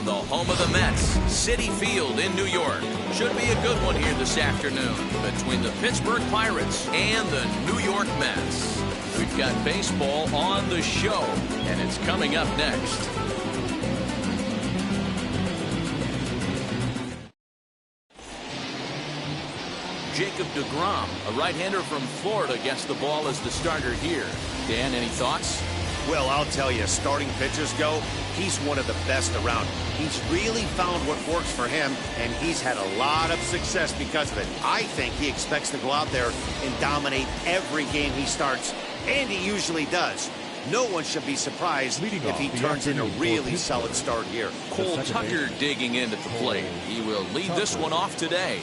the home of the Mets, Citi Field in New York. Should be a good one here this afternoon between the Pittsburgh Pirates and the New York Mets. We've got baseball on the show, and it's coming up next. Jacob deGrom, a right-hander from Florida, gets the ball as the starter here. Dan, any thoughts? Well, I'll tell you, as starting pitchers go, he's one of the best around. He's really found what works for him, and he's had a lot of success because of it. I think he expects to go out there and dominate every game he starts, and he usually does. No one should be surprised if he turns in a really solid start here. Cole Tucker digging in at the plate. He will lead this one off today.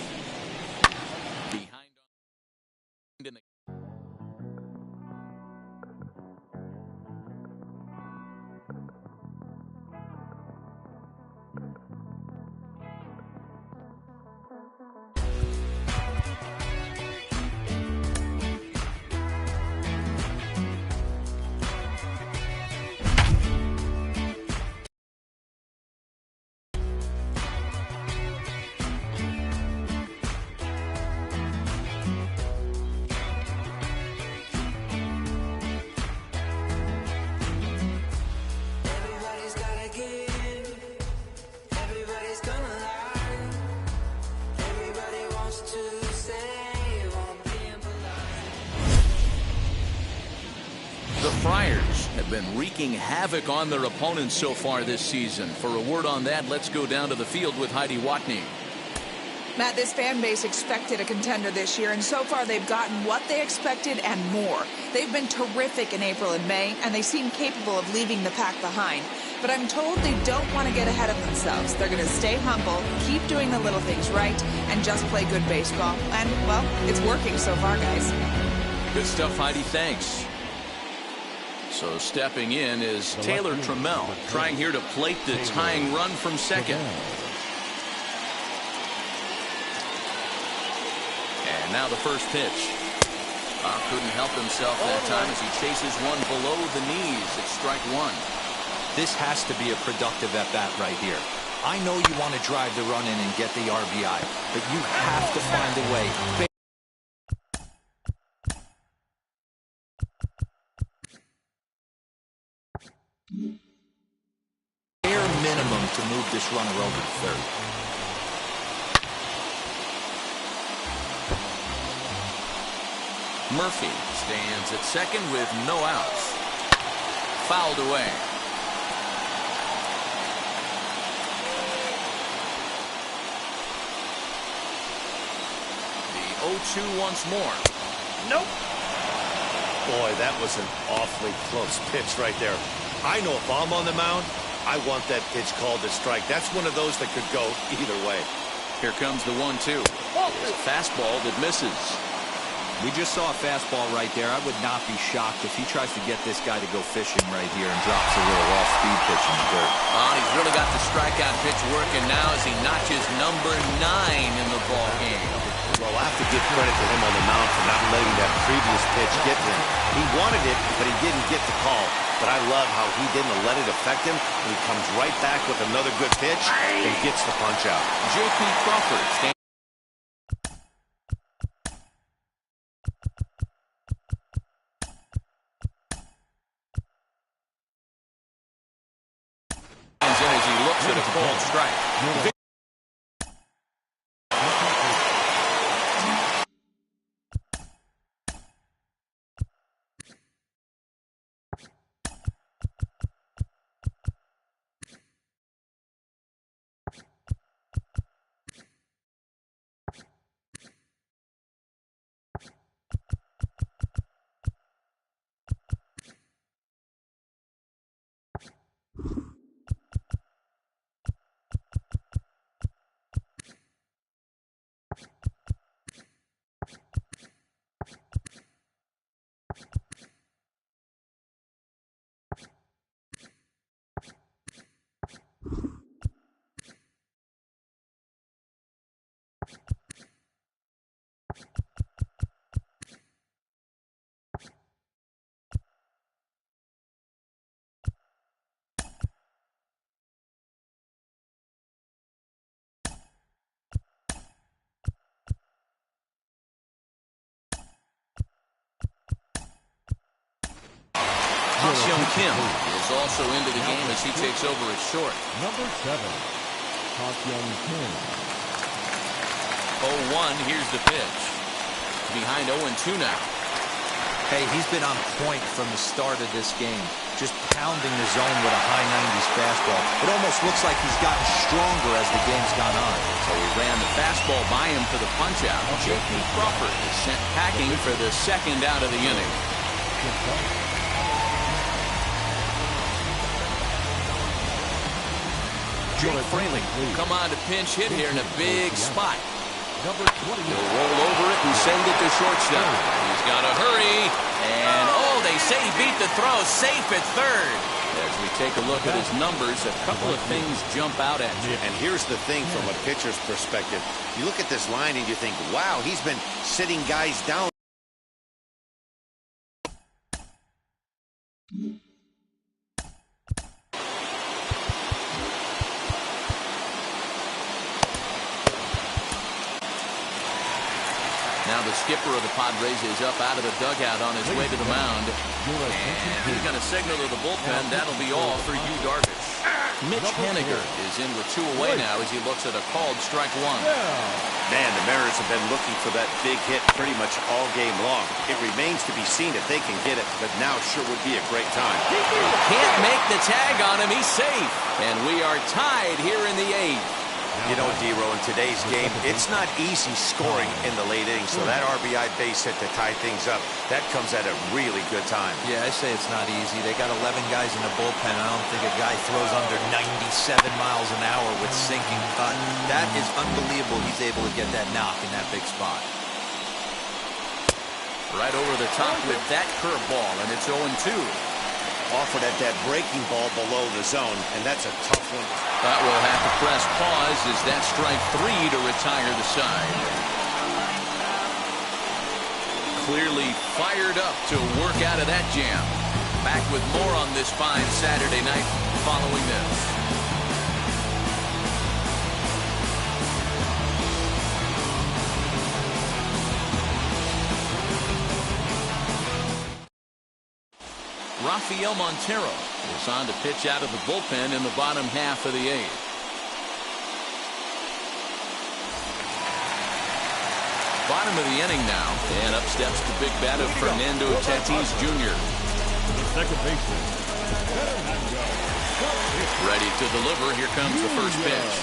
The Friars have been wreaking havoc on their opponents so far this season. For a word on that, let's go down to the field with Heidi Watney. Matt, this fan base expected a contender this year, and so far they've gotten what they expected and more. They've been terrific in April and May, and they seem capable of leaving the pack behind. But I'm told they don't want to get ahead of themselves. They're going to stay humble, keep doing the little things right, and just play good baseball. And, well, it's working so far, guys. Good stuff, Heidi. Thanks. So stepping in is Taylor Trammell, trying here to plate the tying run from second. And now the first pitch. Couldn't help himself that time as he chases one below the knees. It's strike one. This has to be a productive at-bat right here. I know you want to drive the run in and get the RBI, but you have to find a way. Bare minimum to move this runner over to third. Murphy stands at second with no outs. Fouled away. The 0-2 once more. Nope. Boy, that was an awfully close pitch right there. I know if I'm on the mound, I want that pitch called a strike. That's one of those that could go either way. Here comes the 1-2. It's a fastball that misses. We just saw a fastball right there. I would not be shocked if he tries to get this guy to go fishing right here and drops a little off-speed pitch in the dirt. He's really got the strikeout pitch working now as he notches number 9 in the ball game. Well, I have to give credit to him on the mound for not letting that previous pitch get to him. He wanted it, but he didn't get the call. But I love how he didn't let it affect him, and he comes right back with another good pitch and gets the punch out. J.P. Crawford stands. In as he looks at a cold strike. Ha-Seong Kim is also into the game as he takes over at short. Number 7, Ha-Seong Kim. 0-1, here's the pitch. Behind 0-2 now. Hey, he's been on point from the start of this game. Just pounding the zone with a high 90s fastball. It almost looks like he's gotten stronger as the game's gone on. So he ran the fastball by him for the punch-out. J.P. Crawford is sent packing for the second out of the inning. Jake Fraley will come on to pinch hit here in a big spot. Number 20. He'll roll over it and send it to shortstop. He's got to hurry. And, oh, they say he beat the throw. Safe at third. As we take a look at his numbers, a couple of things jump out at you. And here's the thing from a pitcher's perspective. You look at this line and you think, wow, he's been sitting guys down. Now the skipper of the Padres is up out of the dugout on his way to the mound. And he's going to signal to the bullpen. That'll be all for Yu Darvish. Mitch Haniger is in with 2 away now as he looks at a called strike 1. Man, the Mariners have been looking for that big hit pretty much all game long. It remains to be seen if they can get it, but now sure would be a great time. Can't make the tag on him. He's safe. And we are tied here in the 8th. You know, D-Row, in today's game, it's not easy scoring in the late innings, so that RBI base hit to tie things up, that comes at a really good time. Yeah, I say it's not easy. They got 11 guys in the bullpen. I don't think a guy throws under 97 miles an hour with sinking cut. That is unbelievable. He's able to get that knock in that big spot. Right over the top with that curveball, and it's 0-2. Offered at that breaking ball below the zone, and that's a tough one. But we'll have to press pause as that strike 3 to retire the side. Clearly fired up to work out of that jam. Back with more on this fine Saturday night following this. Rafael Montero is on to pitch out of the bullpen in the bottom half of the 8th. Bottom of the inning now, and up steps the big bat of Fernando Tatis Jr. Second baseman. Ready to deliver. Here comes the first pitch.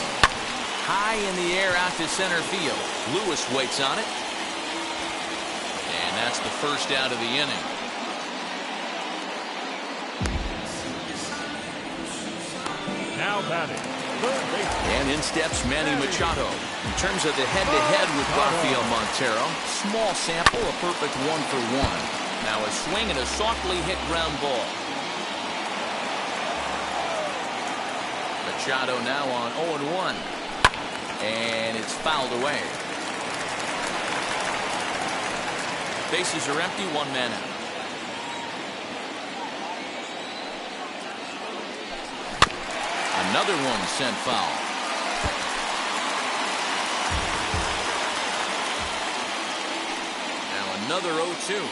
High in the air out to center field. Lewis waits on it. And that's the first out of the inning. Now batting. Third base. And in steps Manny Machado. In terms of the head-to-head with Rafael Montero, small sample, a perfect 1-for-1. Now a swing and a softly hit ground ball. Machado now on 0-1. And it's fouled away. Bases are empty, 1 man out. Another one sent foul. Now another 0-2.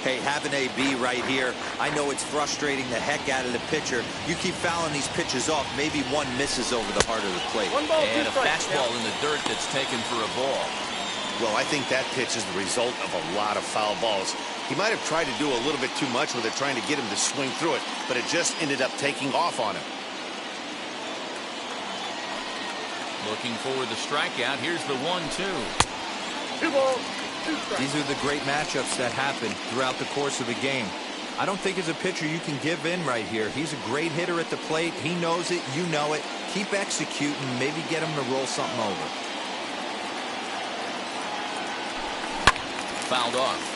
Hey, having AB right here, I know it's frustrating the heck out of the pitcher. You keep fouling these pitches off, maybe one misses over the heart of the plate. And a fastball in the dirt that's taken for a ball. Well, I think that pitch is the result of a lot of foul balls. He might have tried to do a little bit too much with it, trying to get him to swing through it, but it just ended up taking off on him. Looking for the strikeout. Here's the 1-2. 2 balls, 2 strikes. These are the great matchups that happen throughout the course of a game. I don't think as a pitcher you can give in right here. He's a great hitter at the plate. He knows it. You know it. Keep executing. Maybe get him to roll something over. Fouled off.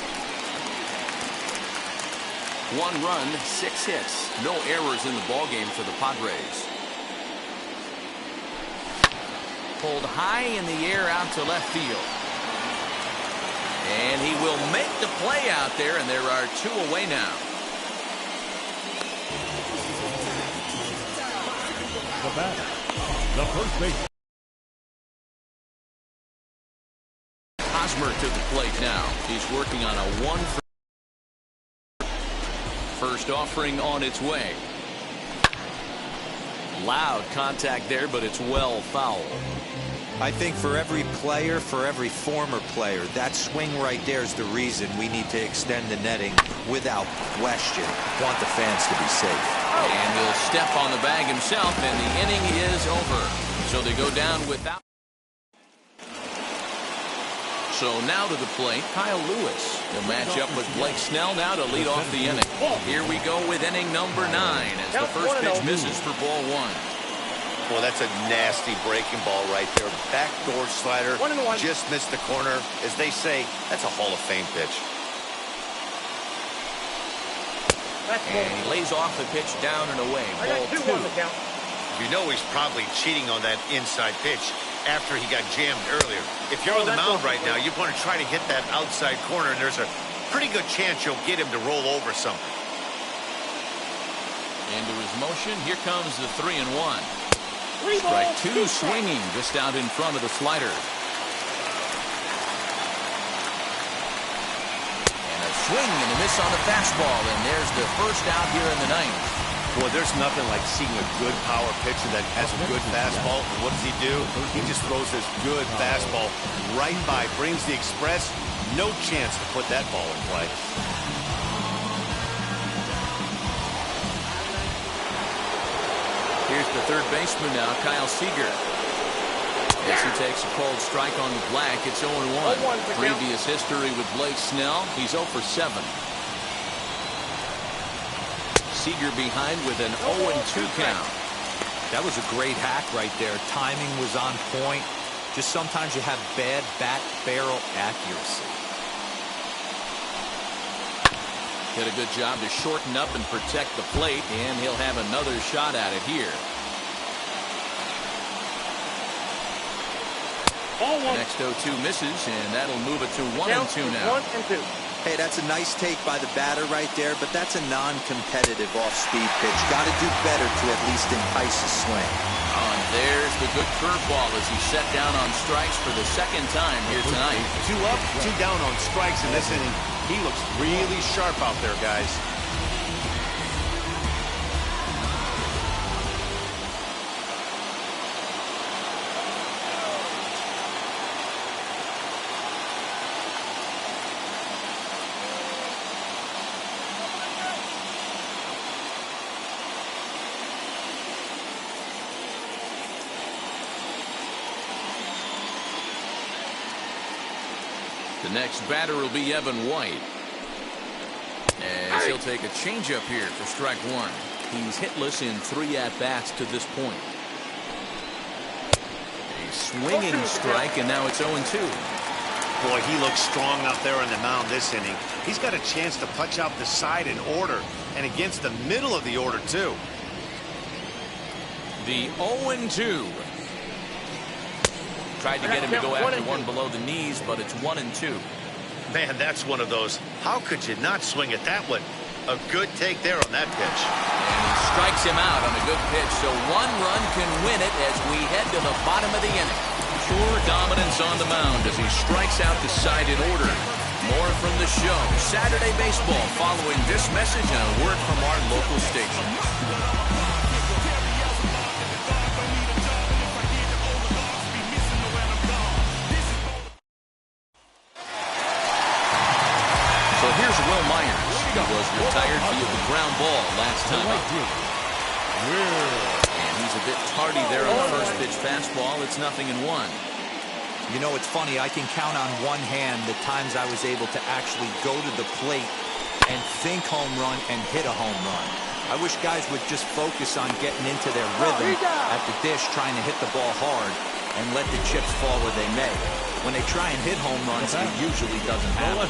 1 run, 6 hits. No errors in the ballgame for the Padres. Pulled high in the air out to left field. And he will make the play out there, and there are 2 away now. The batter, the first base. Hosmer to the plate Now he's working on a 1 first offering on its way. Loud contact there, but it's well foul. I think for every player, for every former player, that swing right there is the reason we need to extend the netting without question. Want the fans to be safe. And he'll step on the bag himself, and the inning is over. So they go down without. So now to the plate, Kyle Lewis. He'll match up with Blake Snell now to lead off the inning. Here we go with inning number 9 as the first pitch misses for ball 1. Well, that's a nasty breaking ball right there. Backdoor slider. Just missed the corner. As they say, that's a Hall of Fame pitch. And he lays off the pitch down and away. Ball 2. You know he's probably cheating on that inside pitch after he got jammed earlier. If you're on the mound right now, you want to try to hit that outside corner, and there's a pretty good chance you'll get him to roll over something. Into his motion. Here comes the 3-1. Strike 2 swinging just out in front of the slider. And a swing and a miss on the fastball, and there's the first out here in the 9th. Boy, there's nothing like seeing a good power pitcher that has a good fastball. And what does he do? He just throws this good fastball right by, brings the express. No chance to put that ball in play. Here's the third baseman now, Kyle Seager. As he takes a cold strike on the black, it's 0-1. Previous history with Blake Snell, he's 0 for 7. Seager behind with an 0-2 count. That was a great hack right there. Timing was on point. Just sometimes you have bad bat barrel accuracy. Did a good job to shorten up and protect the plate, and he'll have another shot at it here. Next 0-2 misses, and that'll move it to 1-2 now. 1-2. Hey, that's a nice take by the batter right there, but that's a non-competitive off-speed pitch. Got to do better to at least entice a swing. And there's the good curveball as he set down on strikes for the second time here tonight. 2 up, 2 down on strikes in this inning. He looks really sharp out there, guys. The next batter will be Evan White. As he'll take a changeup here for strike 1. He's hitless in 3 at-bats to this point. A swinging strike, and now it's 0-2. Boy, he looks strong out there on the mound this inning. He's got a chance to punch out the side in order, and against the middle of the order, too. The 0-2. Tried to get him to go after one below the knees, but it's 1-2. Man, that's one of those. How could you not swing at that one? A good take there on that pitch. And he strikes him out on a good pitch, so 1 run can win it as we head to the bottom of the inning. Pure dominance on the mound as he strikes out the side in order. More from the show. Saturday baseball following this message and a word from our local station. Was retired via the ground ball last time up. And he's a bit tardy there on the first pitch fastball. It's 0-1. You know, it's funny. I can count on one hand the times I was able to actually go to the plate and think home run and hit a home run. I wish guys would just focus on getting into their rhythm at the dish, trying to hit the ball hard and let the chips fall where they may. When they try and hit home runs, it usually doesn't happen.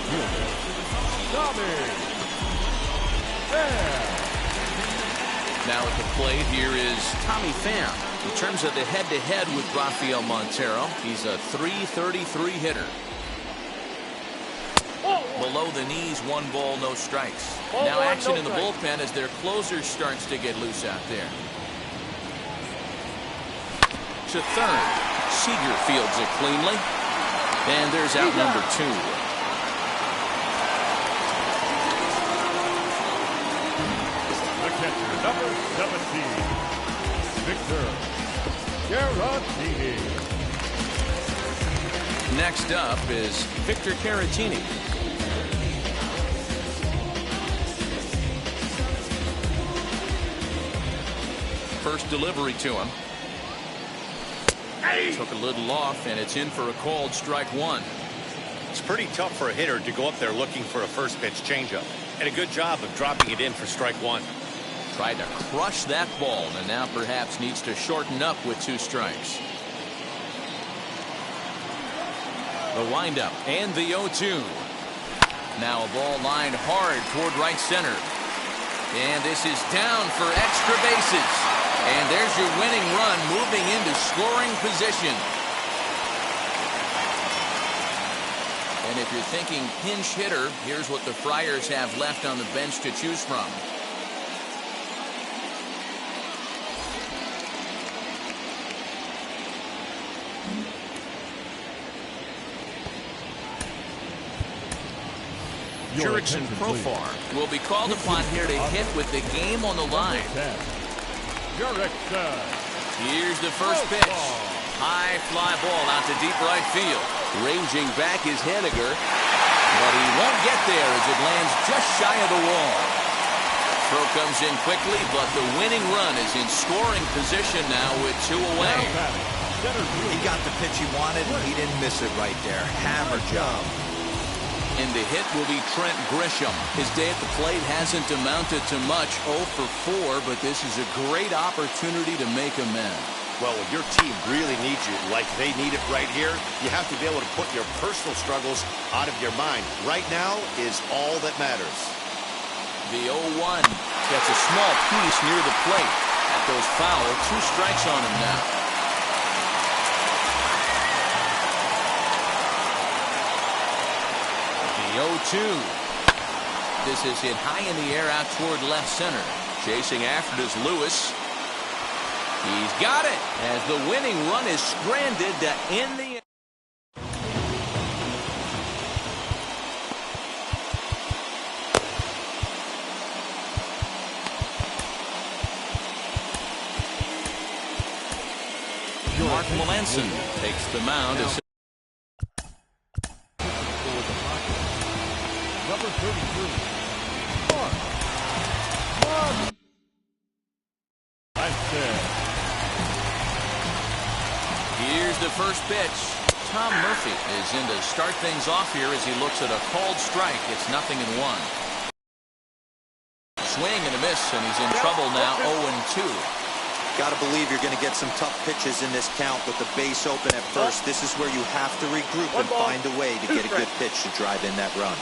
Now at the plate, here is Tommy Pham. In terms of the head-to-head with Rafael Montero, he's a .333 hitter. Below the knees, 1 ball, no strikes. Now action in the bullpen as their closer starts to get loose out there. To third, Seager fields it cleanly. And there's out number 2. Number 17, Victor Caratini. Next up is Victor Caratini. First delivery to him. Took a little off, and it's in for a called strike one. It's pretty tough for a hitter to go up there looking for a first pitch changeup. And a good job of dropping it in for strike one. Tried to crush that ball, and now perhaps needs to shorten up with 2 strikes. The windup and the 0-2. Now a ball lined hard toward right center. And this is down for extra bases. And there's your winning run moving into scoring position. And if you're thinking pinch hitter, here's what the Friars have left on the bench to choose from. Jurickson Profar will be called upon here to hit with the game on the line. Here's the first pitch. High fly ball out to deep right field. Ranging back is Henniger, but he won't get there as it lands just shy of the wall. Throw comes in quickly, but the winning run is in scoring position now with 2 away. He got the pitch he wanted, and he didn't miss it right there. Hammer job. And the hit will be Trent Grisham. His day at the plate hasn't amounted to much, 0 for 4, but this is a great opportunity to make amends. Well, when your team really needs you like they need it right here, you have to be able to put your personal struggles out of your mind. Right now is all that matters. The 0-1 gets a small piece near the plate. That goes foul. 2 strikes on him now. The 0-2. This is hit high in the air out toward left center. Chasing after it is Lewis. He's got it as the winning run is stranded to end the. Mark Melanson takes the mound as Number 33, Mark. Here's the first pitch. Tom Murphy is in to start things off here as he looks at a called strike. It's 0-1. Swing and a miss, and he's in trouble now. 0-2. Got to believe you're going to get some tough pitches in this count with the base open at first. This is where you have to regroup and find a way to get a good pitch to drive in that run.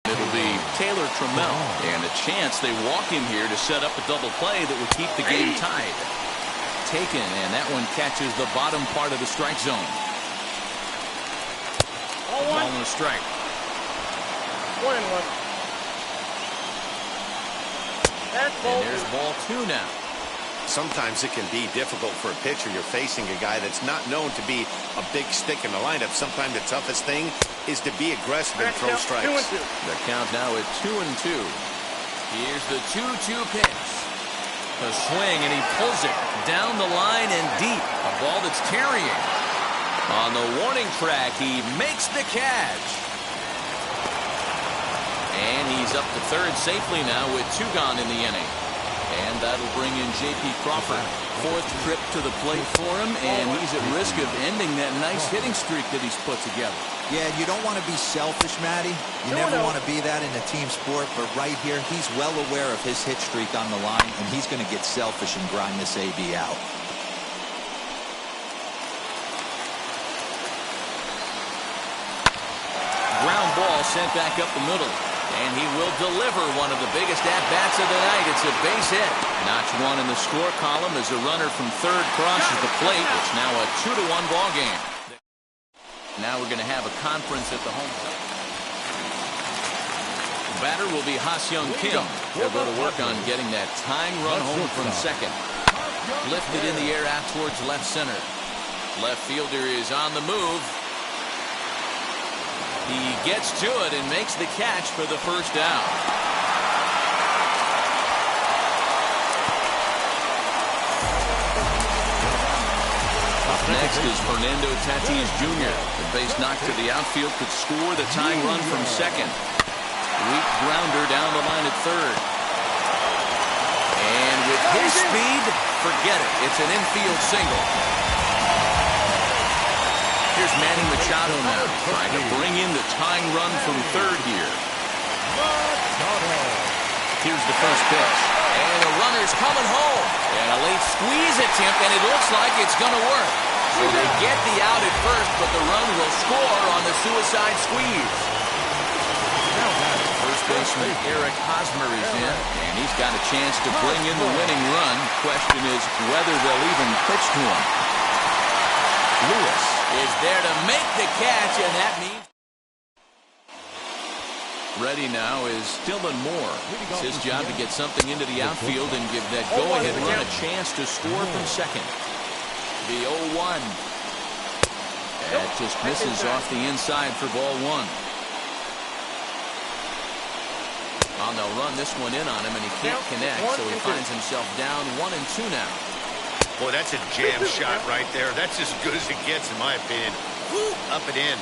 It'll be Taylor Trammell, and a chance they walk him here to set up a double play that would keep the game tied. Taken, and that one catches the bottom part of the strike zone. Ball and a strike. 1-1. And there's ball 2 now. Sometimes it can be difficult for a pitcher. You're facing a guy that's not known to be a big stick in the lineup. Sometimes the toughest thing is to be aggressive and throw strikes. 2-2. The count now at 2-2. Here's the 2-2 pitch. A swing, and he pulls it down the line and deep. A ball that's carrying. On the warning track, he makes the catch. And he's up to third safely now with 2 gone in the inning. And that'll bring in J.P. Crawford. 4th trip to the plate for him, and he's at risk of ending that nice hitting streak that he's put together. Yeah, you don't want to be selfish, Matty. You never want to be that in a team sport, but right here, he's well aware of his hit streak on the line, and he's going to get selfish and grind this AB out. Ground ball sent back up the middle. And he will deliver one of the biggest at-bats of the night. It's a base hit. Notch 1 in the score column as a runner from third crosses the plate. It's now a 2-1 ball game. Now we're going to have a conference at the home plate. Batter will be Ha-Seong Kim. They'll go to work on getting that tying run home from second. Lifted in the air out towards left center. Left fielder is on the move. He gets to it and makes the catch for the first down. Up next is Fernando Tatis Jr. The base knock to the outfield could score the tying run from second. Weak grounder down the line at third. And with his speed, forget it. It's an infield single. Here's Manny Machado now, trying to bring in the tying run from third here. Here's the first pitch. And the runner's coming home. And a late squeeze attempt, and it looks like it's going to work. So they get the out at first, but the run will score on the suicide squeeze. First baseman Eric Hosmer is in, and he's got a chance to bring in the winning run. Question is whether they'll even pitch to him. Lewis is there to make the catch, and that means ready now is Dylan Moore. It's his job to get something into the outfield and give that go-ahead run a chance to score from second. The 0-1. That just misses off the inside for ball one. Well, they'll run this one in on him, and he can't connect, so he finds himself down 1-2 now. Boy, that's a jam shot right there. That's as good as it gets, in my opinion. Woo, up and in.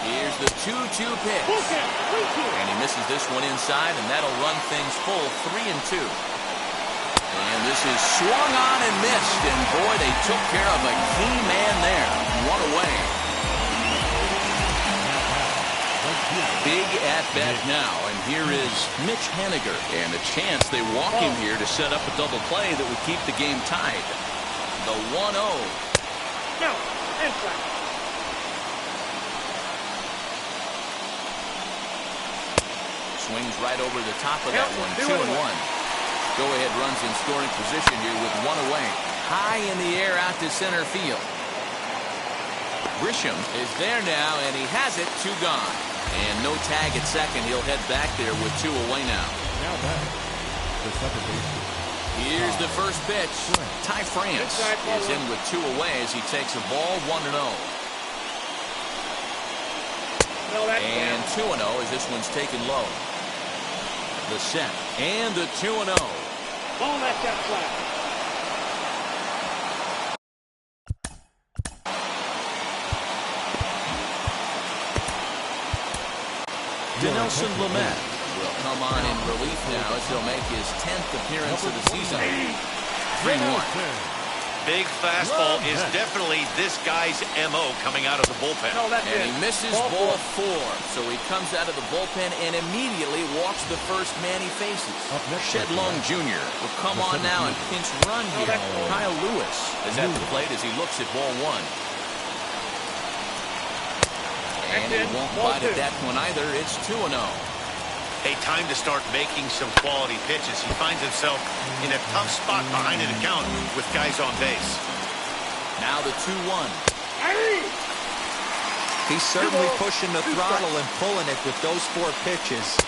Here's the 2-2 pitch. And he misses this one inside, and that'll run things full 3-2. And this is swung on and missed, and boy, they took care of a key man there. One away. Big at-bat now, and here is Mitch Haniger. And a chance they walk him here to set up a double play that would keep the game tied. The 1-0. No, inside. Swings right over the top of that one. 2-1. Go-ahead runs in scoring position here with one away. High in the air out to center field. Grisham is there now, and he has it. 2 gone. And no tag at second. He'll head back there with 2 away now. Now back. The second baseman. Here's the first pitch. Ty France is in with 2 away as he takes a ball 1-0. And 2-0 as this one's taken low. The set and the 2-0. Ball that flat. Dinelson Lamet will come on in relief now as he'll make his 10th appearance of the season. 3-1. Big fastball is definitely this guy's M.O. coming out of the bullpen. And he misses ball 4. So he comes out of the bullpen and immediately walks the first man he faces. Shedlong Jr. will come on now and pinch run here. Kyle Lewis is at the plate as he looks at ball 1. And he won't bite at that one either. It's 2-0. A time to start making some quality pitches. He finds himself in a tough spot behind an account with guys on base. Now the 2-1. He's certainly pushing the throttle and pulling it with those 4 pitches.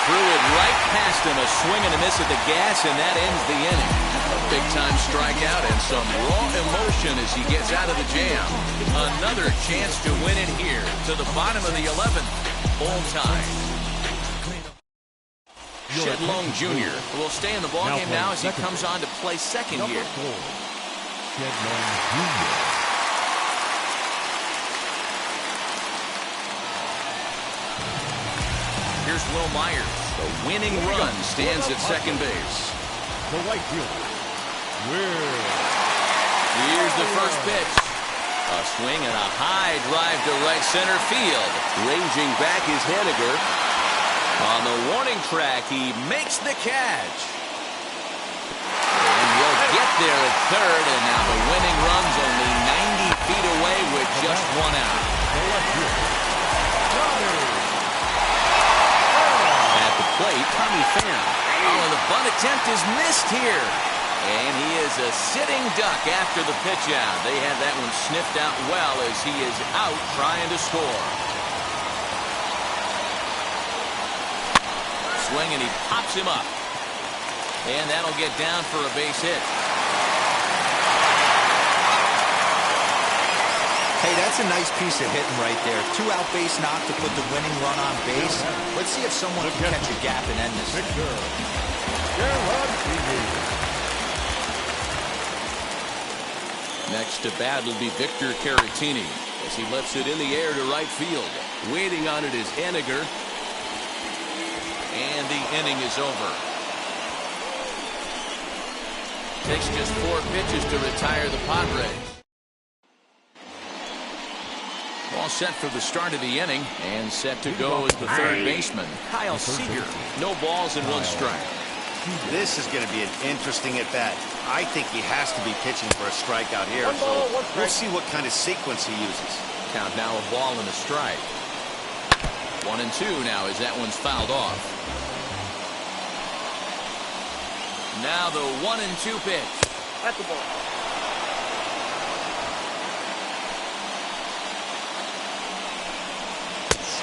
Threw it right past him, a swing and a miss at the gas, and that ends the inning. A big-time strikeout and some raw emotion as he gets out of the jam. Another chance to win it here to the bottom of the 11th. Full time. Shedlong Jr. will stay in the ballgame now as he comes on to play second here. Shedlong Jr. Here's Will Myers. The winning run stands at second base. The right fielder. Here's the first pitch. A swing and a high drive to right center field. Ranging back is Haniger. On the warning track, he makes the catch. And will get there at third, and now the winning run's only 90 feet away with just 1 out. At the plate, Tommy Pham. Oh, and the bunt attempt is missed here. And he is a sitting duck after the pitch out. They had that one sniffed out well as he is out trying to score. Swing, and he pops him up. And that'll get down for a base hit. Hey, that's a nice piece of hitting right there. 2-out base knock to put the winning run on base. Let's see if someone can catch a gap and end this thing. Next to bat will be Victor Caratini as he lets it in the air to right field. Waiting on it is Henniger. And the inning is over. Takes just 4 pitches to retire the Padres. All set for the start of the inning and set to go as the third baseman, Kyle Seager. No balls and 1 strike. This is going to be an interesting at bat. I think he has to be pitching for a strikeout here. So we'll see what kind of sequence he uses. Count now a ball and a strike. 1 and 2 now as that one's fouled off. Now the 1 and 2 pitch. At the ball.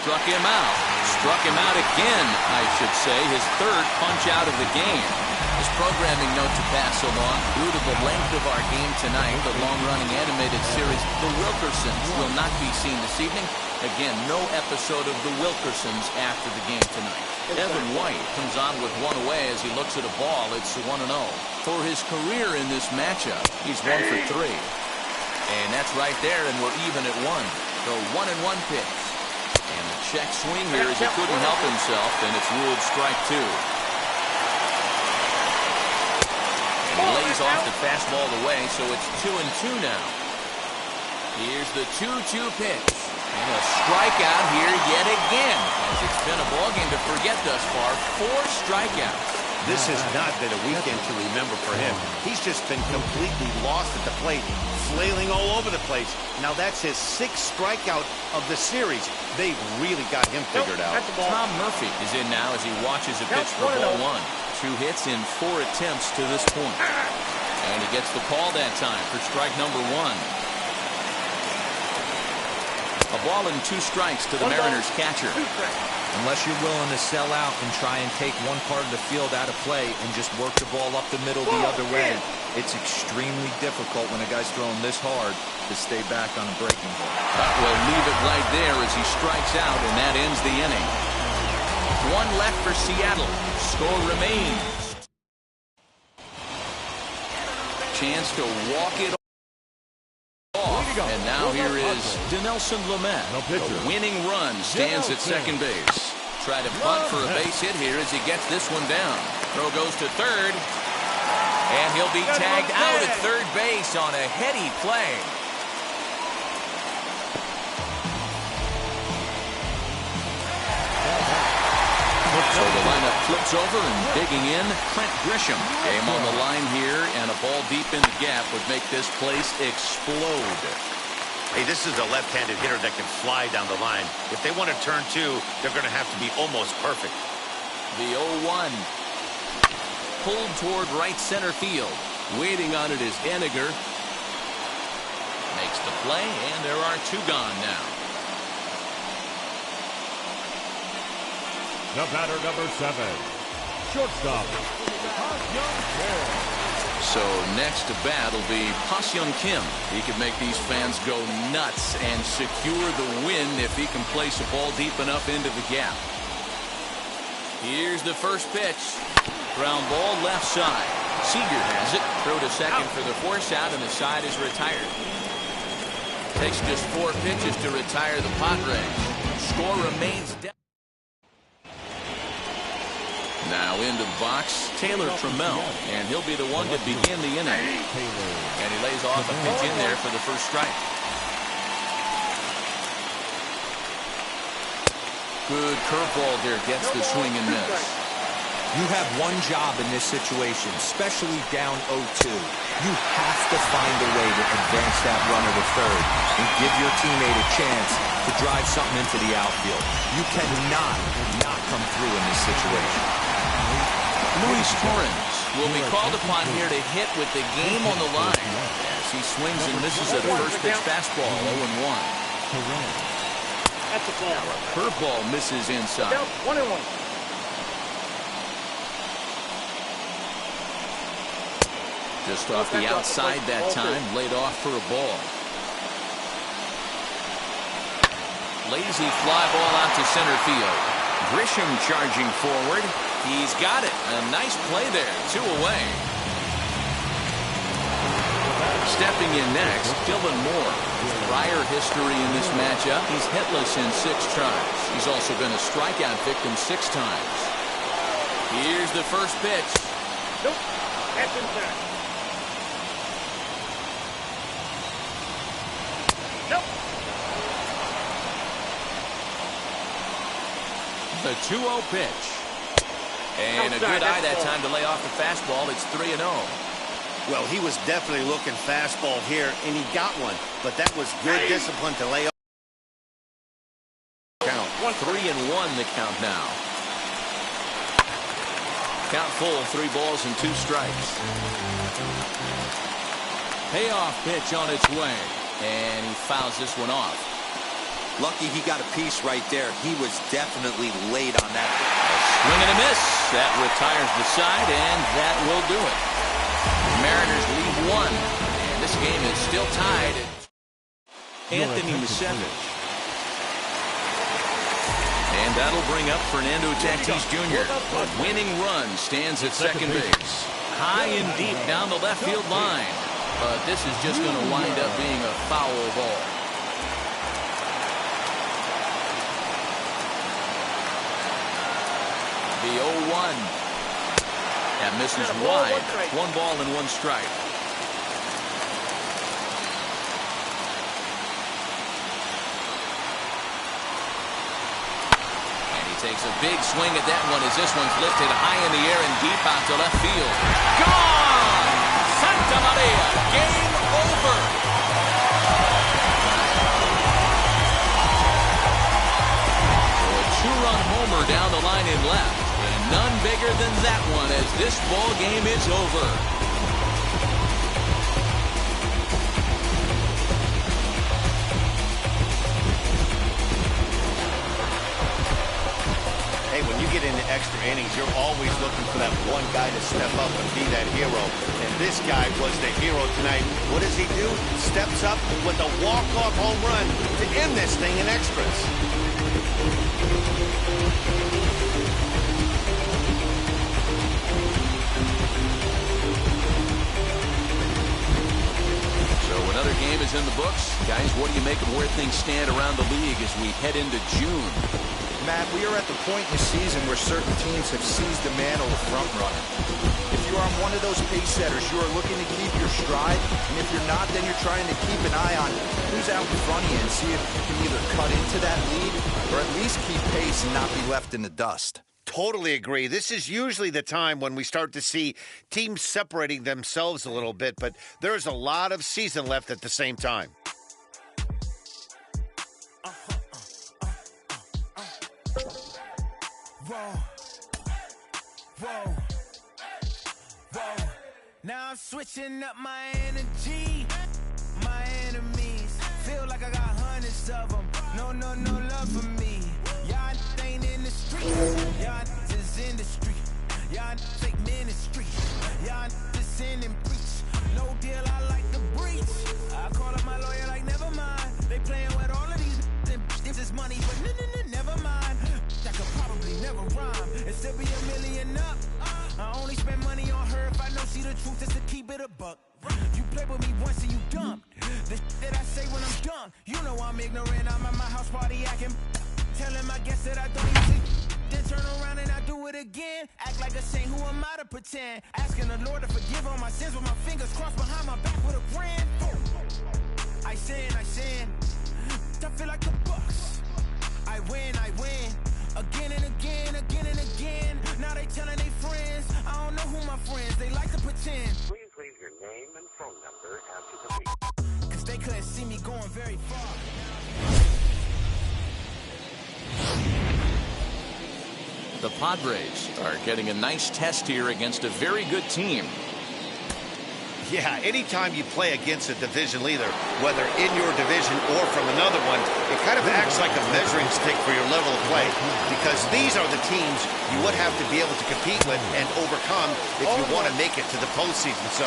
Struck him out. Struck him out again, I should say. His 3rd punch out of the game. This programming note to pass along. Due to the length of our game tonight, the long-running animated series The Wilkersons will not be seen this evening. Again, no episode of The Wilkersons after the game tonight. Evan White comes on with 1 away as he looks at a ball. It's 1-0. For his career in this matchup, he's 1 for 3. And that's right there, and we're even at 1. The 1-1 pitch. And the check swing here as he couldn't help himself, and it's ruled strike 2. And he lays off the fastball away, so it's 2-2 now. Here's the 2-2 pitch. And a strikeout here yet again, as it's been a ballgame to forget thus far. 4 strikeouts. This has not been a weekend to remember for him. He's just been completely lost at the plate, flailing all over the place. Now that's his 6th strikeout of the series. They've really got him figured out. Tom Murphy is in now as he watches a pitch for ball 1. 2 hits in 4 attempts to this point. And he gets the call that time for strike number 1. A ball and 2 strikes to the Mariners catcher. Unless you're willing to sell out and try and take one part of the field out of play and just work the ball up the middle the other way, it's extremely difficult when a guy's throwing this hard to stay back on a breaking ball. That will leave it right there as he strikes out, and that ends the inning. 1 left for Seattle. Score remains. Chance to walk it off. And now here is Dinelson Lamet. The winning run stands at second base. Try to bunt for a base hit here as he gets this one down. Throw goes to third. And he'll be tagged out at third base on a heady play. So the lineup flips over and digging in, Trent Grisham. Game on the line here, and a ball deep in the gap would make this place explode. Hey, this is a left-handed hitter that can fly down the line. If they want to turn 2, they're going to have to be almost perfect. The 0-1. Pulled toward right center field. Waiting on it is Henniger. Makes the play, and there are 2 gone now. The batter, number 7, shortstop. So next to bat will be Pa-Seong Kim. He could make these fans go nuts and secure the win if he can place a ball deep enough into the gap. Here's the first pitch. Ground ball left side. Seager has it. Throw to second for the force out, and the side is retired. Takes just 4 pitches to retire the Padres. Score remains down. Now into the box, Taylor Trammell, and he'll be the one to begin the inning. And he lays off a pitch in there for the first strike. Good curveball there, gets the swing and miss. You have one job in this situation, especially down 0-2. You have to find a way to advance that runner to third and give your teammate a chance to drive something into the outfield. You cannot not come through in this situation. Luis Torrens will be called upon here to hit with the game on the line as he swings and misses at a first pitch fastball. 0-1. That's a ball. Now a curveball misses inside. 1-1. Just off the outside that time, laid off for a ball. Lazy fly ball out to center field. Grisham charging forward. He's got it. A nice play there. 2 away. Stepping in next, Dylan Moore. Prior history in this matchup, he's hitless in 6 tries. He's also been a strikeout victim 6 times. Here's the first pitch. Nope. That's inside. Nope. The 2-0 pitch. And a good eye that time to lay off the fastball. It's 3-0. Well, he was definitely looking fastball here, and he got one. But that was good discipline to lay off. Count 3-1 the count now. Count full, 3 balls and 2 strikes. Payoff pitch on its way. And he fouls this one off. Lucky he got a piece right there. He was definitely late on that. Swing and a miss. That retires the side, and that will do it. Mariners lead 1, and this game is still tied. Anthony Misevich. And that'll bring up Fernando Tatis Jr. A winning run stands at second base. High and deep down the left field line. But this is just going to wind up being a foul ball. The 0-1. That misses wide. 1 ball and 1 strike. And he takes a big swing at that one as this one's lifted high in the air and deep out to left field. Gone! Santa Maria! Game over! So a 2-run homer down the line in left. None bigger than that one as this ball game is over. Hey, when you get into extra innings, you're always looking for that one guy to step up and be that hero. And this guy was the hero tonight. What does he do? Steps up with a walk-off home run to end this thing in extras. Another game is in the books. Guys, what do you make of where things stand around the league as we head into June? Matt, we are at the point in the season where certain teams have seized the mantle of front runner. If you are on one of those pace setters, you are looking to keep your stride, and if you're not, then you're trying to keep an eye on who's out in front of you and see if you can either cut into that lead or at least keep pace and not be left in the dust. Totally agree. This is usually the time when we start to see teams separating themselves a little bit, but there's a lot of season left at the same time. Whoa. Now I'm switching up my energy. My enemies feel like I got hundreds of them. No love for me. Y'all ain't in the street. Y'all is in the street. Y'all take ministry. Y'all just sin and preach. No deal, I like the breach. I call up my lawyer like, never mind. They playing with all of these. This is money, but never mind. I could probably never rhyme and still be $1 million up. I only spend money on her if I know she the truth, just to keep it a buck. You play with me once and you dumb. The that I say when I'm done, you know I'm ignorant. I'm at my house party acting, telling my guests that I don't even. Then turn around and I do it again. Act like a saint, who am I to pretend? Asking the Lord to forgive all my sins with my fingers crossed behind my back with a grand. I sin. I feel like the Bucks. I win. Again and again. Now they telling their friends. I don't know who my friends, they like to pretend. Please leave your name and phone number after the beep. Cause they couldn't see me going very far. The Padres are getting a nice test here against a very good team. Yeah, anytime you play against a division leader, whether in your division or from another one, it kind of acts like a measuring stick for your level of play, because these are the teams you would have to be able to compete with and overcome if you want to make it to the postseason. So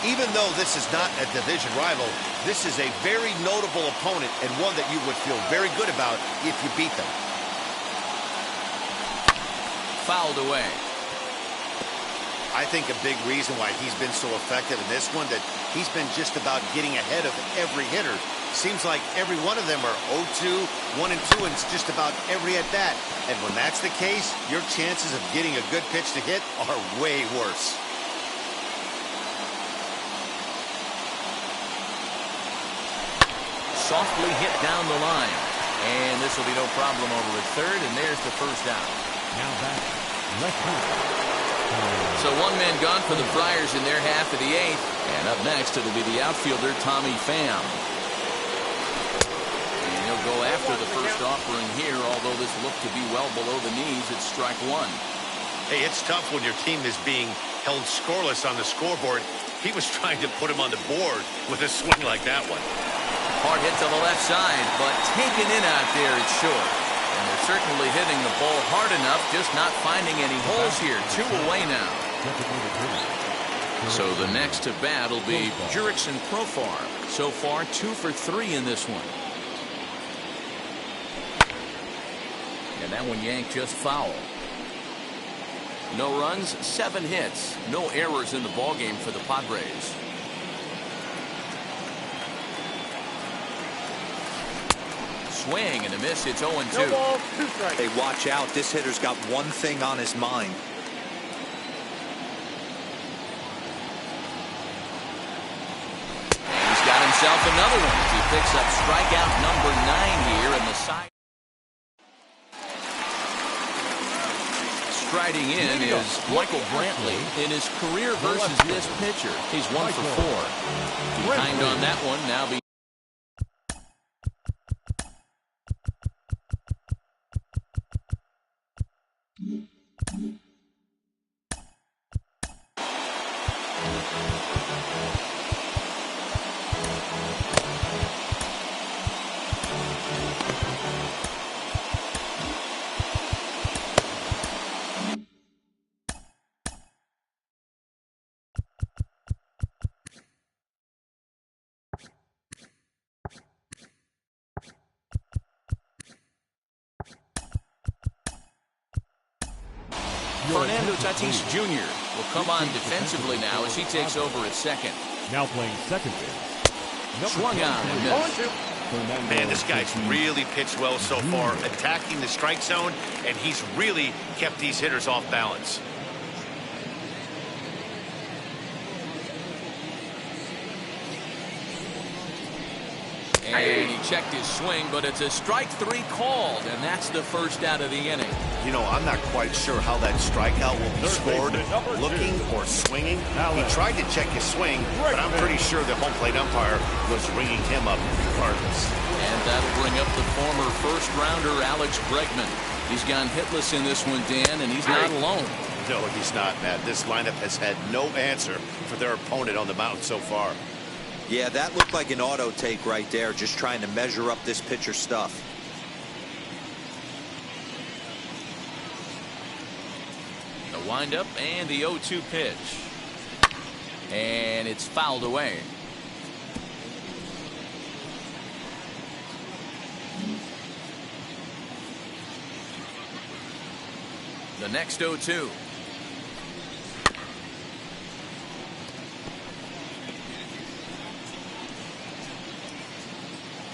even though this is not a division rival, this is a very notable opponent and one that you would feel very good about if you beat them. Fouled away. I think a big reason why he's been so effective in this one, that he's been just about getting ahead of every hitter. Seems like every one of them are 0-2, 1-2, and it's just about every at-bat. And when that's the case, your chances of getting a good pitch to hit are way worse. Softly hit down the line. And this will be no problem over at third, and there's the first out. Now back, left field. So one man gone for the Friars in their half of the eighth. And up next, it'll be the outfielder, Tommy Pham. And he'll go after the first offering here, although this looked to be well below the knees. It's strike one. Hey, it's tough when your team is being held scoreless on the scoreboard. He was trying to put him on the board with a swing like that one. Hard hit to the left side, but taken in out there, it's short. And they're certainly hitting the ball hard enough, just not finding any holes here. 2 away now. So the next to bat will be Jurickson Profar. So far, 2 for 3 in this one. And that one yanked just foul. No runs, 7 hits. No errors in the ballgame for the Padres. Swing and a miss. It's 0-2. No ball, 2 strikes. Hey, watch out. This hitter's got one thing on his mind. And he's got himself another one as he picks up strikeout number 9 here in the side. Striding in is Michael Brantley in his career versus this pitcher. He's 1 for 4. Behind on that one now. Fernando Tatis Jr. will come on defensively now as he takes over at second. Now playing second base. Swung on and missed. Man, this guy's really pitched well so far, attacking the strike zone, and he's really kept these hitters off balance. And he checked his swing, but it's a strike 3 called, and that's the first out of the inning. You know, I'm not quite sure how that strikeout will be scored, looking or swinging. He tried to check his swing, but I'm pretty sure the home plate umpire was ringing him up regardless. And that'll bring up the former first-rounder Alex Bregman. He's gone hitless in this one, Dan, and he's not alone. No, he's not, Matt. This lineup has had no answer for their opponent on the mound so far. Yeah, that looked like an auto take right there, just trying to measure up this pitcher's stuff. The windup and the 0-2 pitch. And it's fouled away. The next 0-2.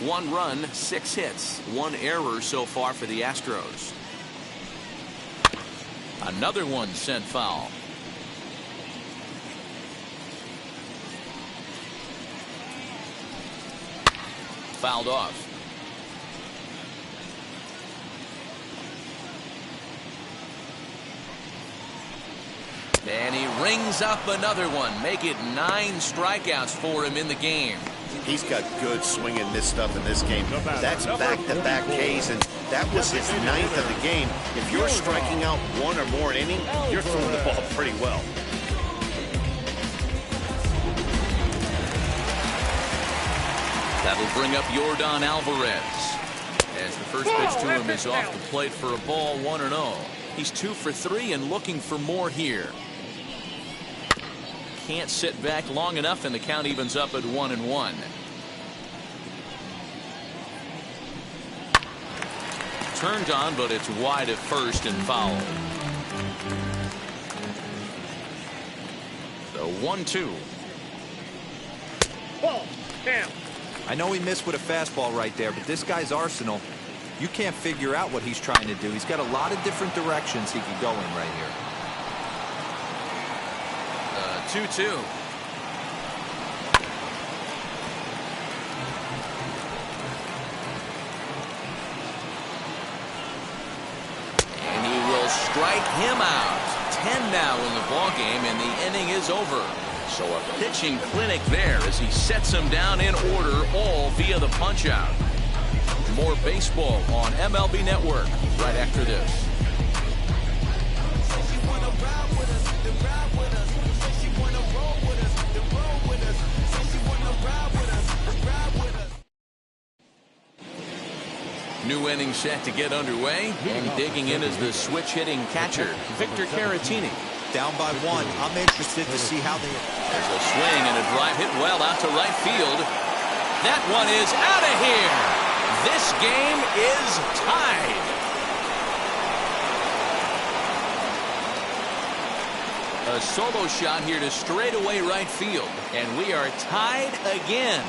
One run, 6 hits, 1 error so far for the Astros. Another one sent foul. Fouled off. And he rings up another one. Make it 9 strikeouts for him in the game. He's got good swing and miss stuff in this game. That's back-to-back Ks, and that was his 9th of the game. If you're striking out 1 or more an inning, you're throwing the ball pretty well. will bring up Yordan Alvarez. As the first pitch to him is off the plate for a ball, 1-0. He's 2 for 3 and looking for more here. Can't sit back long enough, and the count evens up at 1-1. Turned on, but it's wide at first and foul. The 1-2. Ball. Down. I know he missed with a fastball right there, but this guy's arsenal, you can't figure out what he's trying to do. He's got a lot of different directions he could go in right here. 2-2. And he will strike him out. 10 now in the ballgame, and the inning is over. So a pitching clinic there as he sets him down in order, all via the punch-out. More baseball on MLB Network right after this. New inning set to get underway, and digging in is the switch-hitting catcher, Victor Caratini. Down by 1. I'm interested to see how they... There's a swing and a drive hit well out to right field. That one is out of here. This game is tied. A solo shot here to straightaway right field, and we are tied again.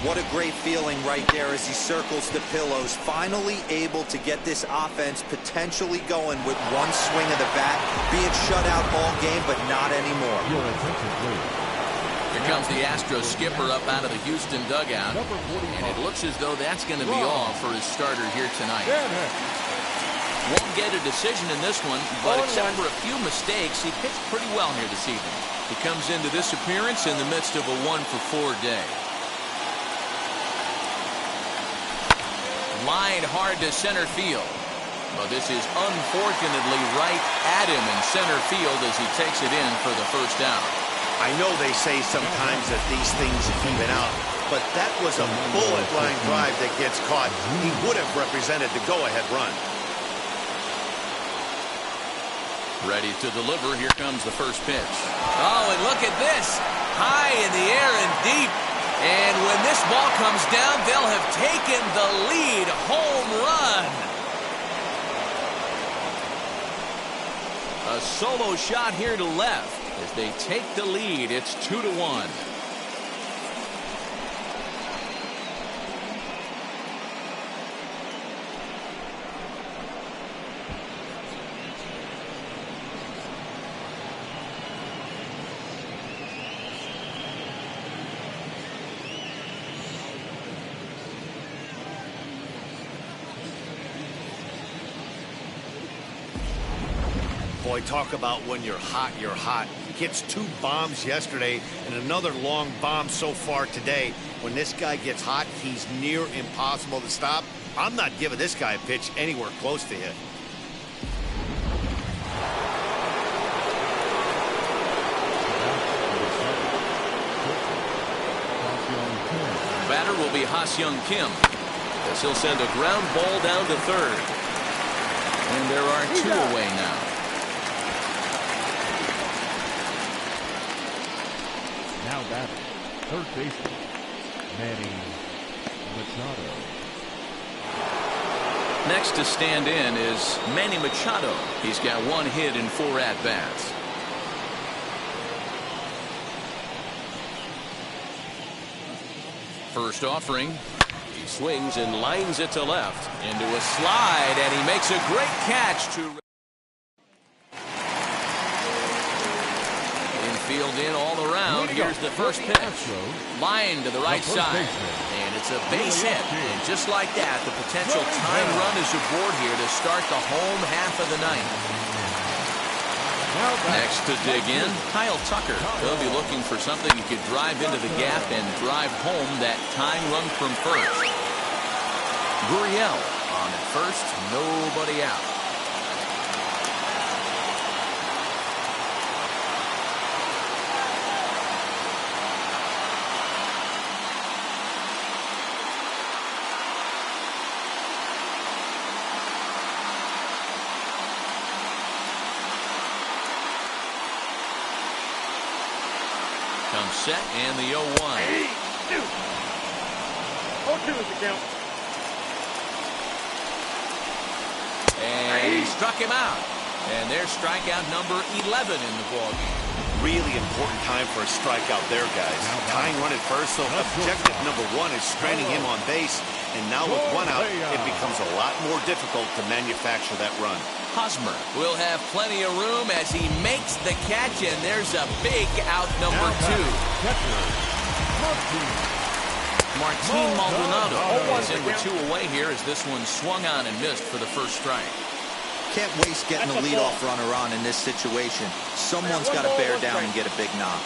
What a great feeling right there as he circles the pillows, finally able to get this offense potentially going with one swing of the bat, being shut out all game, but not anymore. Your attention, please. Here comes the Astros skipper up out of the Houston dugout, and it looks as though that's going to be all for his starter here tonight. Won't get a decision in this one, but except for a few mistakes, he pitched pretty well here this evening. He comes into this appearance in the midst of a 1-for-4 day. Line hard to center field. But this is unfortunately right at him in center field as he takes it in for the first out. I know they say sometimes that these things even out, but that was a bullet line drive that gets caught. He would have represented the go-ahead run. Ready to deliver. Here comes the first pitch. Oh, and look at this. High in the air and deep. And when this ball comes down, they'll have taken the lead. Home run. A solo shot here to left. As they take the lead, it's 2-1. Boy, talk about when you're hot, you're hot. He hits 2 bombs yesterday and another long bomb so far today. When this guy gets hot, he's near impossible to stop. I'm not giving this guy a pitch anywhere close to hit. Batter will be Ha-Seong Kim, as he'll send a ground ball down to third. And there are 2 away now. Now batting, third baseman, Manny Machado. Next to stand in is Manny Machado. He's got 1 hit in 4 at-bats. First offering. He swings and lines it to left. Into a slide, and he makes a great catch to... Infield in all around. Here's the first pitch. Line to the right side. And it's a base hit. And just like that, the potential tying run is aboard here to start the home half of the ninth. Next to dig in, Kyle Tucker. He'll be looking for something he could drive into the gap and drive home that tying run from first. Gurriel on at first, nobody out. Comes set and the 0-1. 0-2 is the count. And he struck him out. And there's strikeout number 11 in the ballgame. Really important time for a strikeout there, guys. Tying run at first, so objective number 1 is stranding him on base. And now with 1 out, it becomes a lot more difficult to manufacture that run. Hosmer will have plenty of room as he makes the catch, and there's a big out number 2. Martin Maldonado is in with 2 away here as this one swung on and missed for the first strike. Can't waste getting the leadoff runner on in this situation. Someone's got to bear down and get a big knock.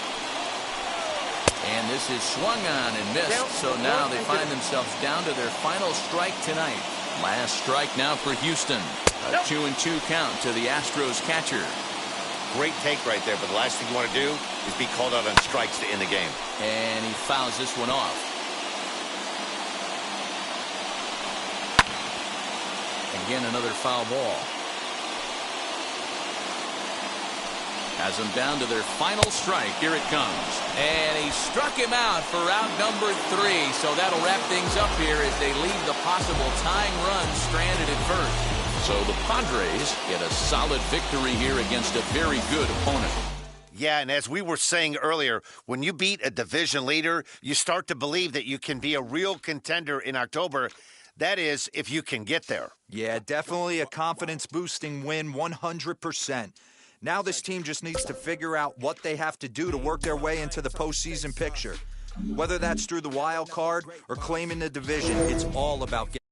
And this is swung on and missed, so now they find themselves down to their final strike tonight. Last strike now for Houston. A 2-2 count to the Astros catcher. Great take right there, but the last thing you want to do is be called out on strikes to end the game. And he fouls this one off. Again, another foul ball. Has them down to their final strike. Here it comes. And he struck him out for out number 3. So that'll wrap things up here as they leave the possible tying run stranded at first. So the Padres get a solid victory here against a very good opponent. Yeah, and as we were saying earlier, when you beat a division leader, you start to believe that you can be a real contender in October. That is, if you can get there. Yeah, definitely a confidence-boosting win, 100%. Now this team just needs to figure out what they have to do to work their way into the postseason picture. Whether that's through the wild card or claiming the division, it's all about getting